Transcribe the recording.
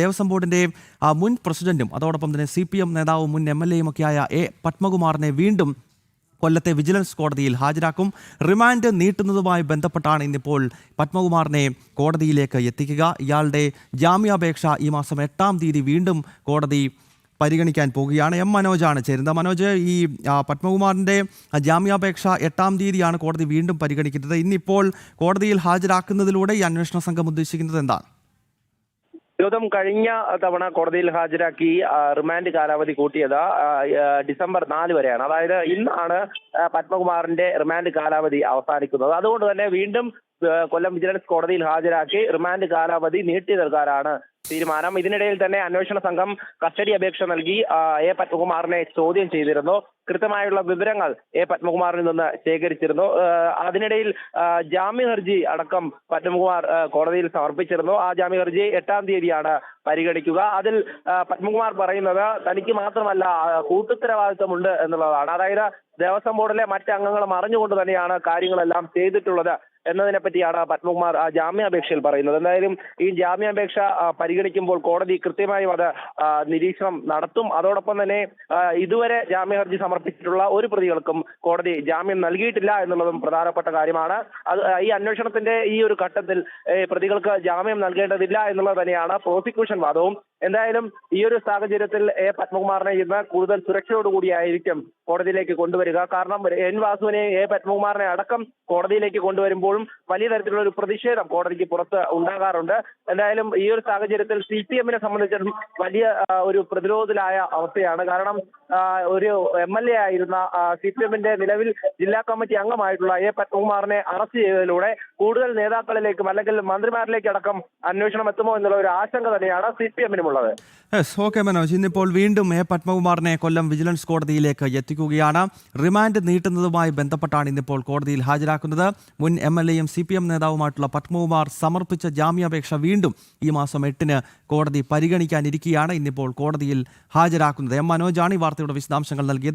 ദേവസ്വം ബോർഡിന്റെ മുൻ പ്രസിഡന്റും അതോടൊപ്പം തന്നെ CPM നേതാവും മുൻ MLA ഒക്കെയായ A. പത്മകുമാറിനെ വീണ്ടും കൊല്ലത്തെ വിജിലൻസ് കോടതിയിൽ ഹാജരാക്കും. റിമാൻഡ് നീട്ടുന്നതുമായി ബന്ധപ്പെട്ടാണ് ഇന്നിപ്പോൾ പത്മകുമാറിനെ കോടതിയിലേക്ക് എത്തിക്കുക. ഇയാളുടെ ജാമ്യാപേക്ഷ ഈ മാസം 8-ാം തീയതി വീണ്ടും കോടതി പരിഗണിക്കാൻ പോകുകയാണ്. മനോജാണ് ചേരുന്നത്. മനോജ്, ഈ പത്മകുമാറിന്റെ ജാമ്യാപേക്ഷ 8-ാം തീയതിയാണ് കോടതി വീണ്ടും പരിഗണിക്കുന്നത്. ഇന്നിപ്പോൾ കോടതിയിൽ ഹാജരാക്കുന്നതിലൂടെ ഈ അന്വേഷണ സംഘം ഉദ്ദേശിക്കുന്നത് എന്താണ്? കഴിഞ്ഞ തവണ കോടതിയിൽ ഹാജരാക്കി റിമാൻഡ് കാലാവധി കൂട്ടിയത് ഡിസംബർ 4 വരെയാണ്. അതായത് ഇന്നാണ് പത്മകുമാറിന്റെ റിമാൻഡ് കാലാവധി അവസാനിക്കുന്നത്. അതുകൊണ്ട് തന്നെ വീണ്ടും കൊല്ലം വിജിലൻസ് കോടതിയിൽ ഹാജരാക്കി റിമാൻഡ് കാലാവധി നീട്ടി നൽകാനാണ് തീരുമാനം. ഇതിനിടയിൽ തന്നെ അന്വേഷണ സംഘം കസ്റ്റഡി അപേക്ഷ നൽകി A. പത്മകുമാറിനെ ചോദ്യം ചെയ്തിരുന്നു. കൃത്യമായുള്ള വിവരങ്ങൾ A. പത്മകുമാറിൽ നിന്ന് ശേഖരിച്ചിരുന്നു. അതിനിടയിൽ ജാമ്യ ഹർജി അടക്കം പത്മകുമാർ കോടതിയിൽ സമർപ്പിച്ചിരുന്നു. ആ ജാമ്യ ഹർജി 8-ാം തീയതിയാണ് പരിഗണിക്കുക. അതിൽ പത്മകുമാർ പറയുന്നത് തനിക്ക് മാത്രമല്ല കൂട്ടുത്തരവാദിത്വമുണ്ട് എന്നുള്ളതാണ്. അതായത് ദേവസ്വം ബോർഡിലെ മറ്റംഗങ്ങളും അറിഞ്ഞുകൊണ്ട് തന്നെയാണ് കാര്യങ്ങളെല്ലാം ചെയ്തിട്ടുള്ളത് എന്നതിനെ പറ്റിയാണ് പത്മകുമാർ ജാമ്യാപേക്ഷയിൽ പറയുന്നത്. എന്തായാലും ഈ ജാമ്യാപേക്ഷ പരിഗണിക്കുമ്പോൾ കോടതി കൃത്യമായും അത് നിരീക്ഷണം നടത്തും. അതോടൊപ്പം തന്നെ ഇതുവരെ ജാമ്യ ഹർജി സമർപ്പിച്ചിട്ടുള്ള ഒരു പ്രതികൾക്കും കോടതി ജാമ്യം നൽകിയിട്ടില്ല എന്നുള്ളതും പ്രധാനപ്പെട്ട കാര്യമാണ്. ഈ അന്വേഷണത്തിന്റെ ഈ ഒരു ഘട്ടത്തിൽ പ്രതികൾക്ക് ജാമ്യം നൽകേണ്ടതില്ല എന്നുള്ളത് തന്നെയാണ് പ്രോസിക്യൂഷൻ വാദവും. എന്തായാലും ഈ ഒരു സാഹചര്യത്തിൽ A. പത്മകുമാറിനെ ഇന്ന് കൂടുതൽ സുരക്ഷയോടുകൂടിയായിരിക്കും കോടതിയിലേക്ക് കൊണ്ടുവരിക. കാരണം N. വാസുവിനെ A. പത്മകുമാറിനെ അടക്കം കോടതിയിലേക്ക് കൊണ്ടുവരുമ്പോഴും വലിയ തരത്തിലുള്ള ഒരു പ്രതിഷേധം കോടതിക്ക് പുറത്ത് ഉണ്ടാകാറുണ്ട്. എന്തായാലും ഈ ഒരു സാഹചര്യത്തിൽ CPM-നെ സംബന്ധിച്ചിടത്തോളം വലിയ ഒരു പ്രതിരോധത്തിലായ അവസ്ഥയാണ്. കാരണം ഒരു MLA ആയിരുന്ന CPM-ന്റെ നിലവിൽ ജില്ലാ കമ്മിറ്റി അംഗമായിട്ടുള്ള A. പത്മകുമാറിനെ അറസ്റ്റ് ചെയ്തതിലൂടെ കൂടുതൽ നേതാക്കളിലേക്കും അല്ലെങ്കിൽ മന്ത്രിമാരിലേക്ക് അടക്കം അന്വേഷണം എത്തുമോ എന്നുള്ള ഒരു ആശങ്ക തന്നെയാണ് CPM-നും. ഓക്കെ മനോജ്, ഇന്നിപ്പോൾ വീണ്ടും A. പത്മകുമാറിനെ കൊല്ലം വിജിലൻസ് കോടതിയിലേക്ക് എത്തിക്കുകയാണ്. റിമാൻഡ് നീട്ടുന്നതുമായി ബന്ധപ്പെട്ടാണ് ഇന്നിപ്പോൾ കോടതിയിൽ ഹാജരാക്കുന്നത്. മുൻ MLA-യും CPM നേതാവുമായിട്ടുള്ള പത്മകുമാർ സമർപ്പിച്ച ജാമ്യാപേക്ഷ വീണ്ടും ഈ മാസം 8-ന് കോടതി പരിഗണിക്കാനിരിക്കുകയാണ്. ഇന്നിപ്പോൾ കോടതിയിൽ ഹാജരാക്കുന്നത്. മനോജാണ് ഈ വാർത്തയുടെ വിശദാംശങ്ങൾ നൽകിയത്.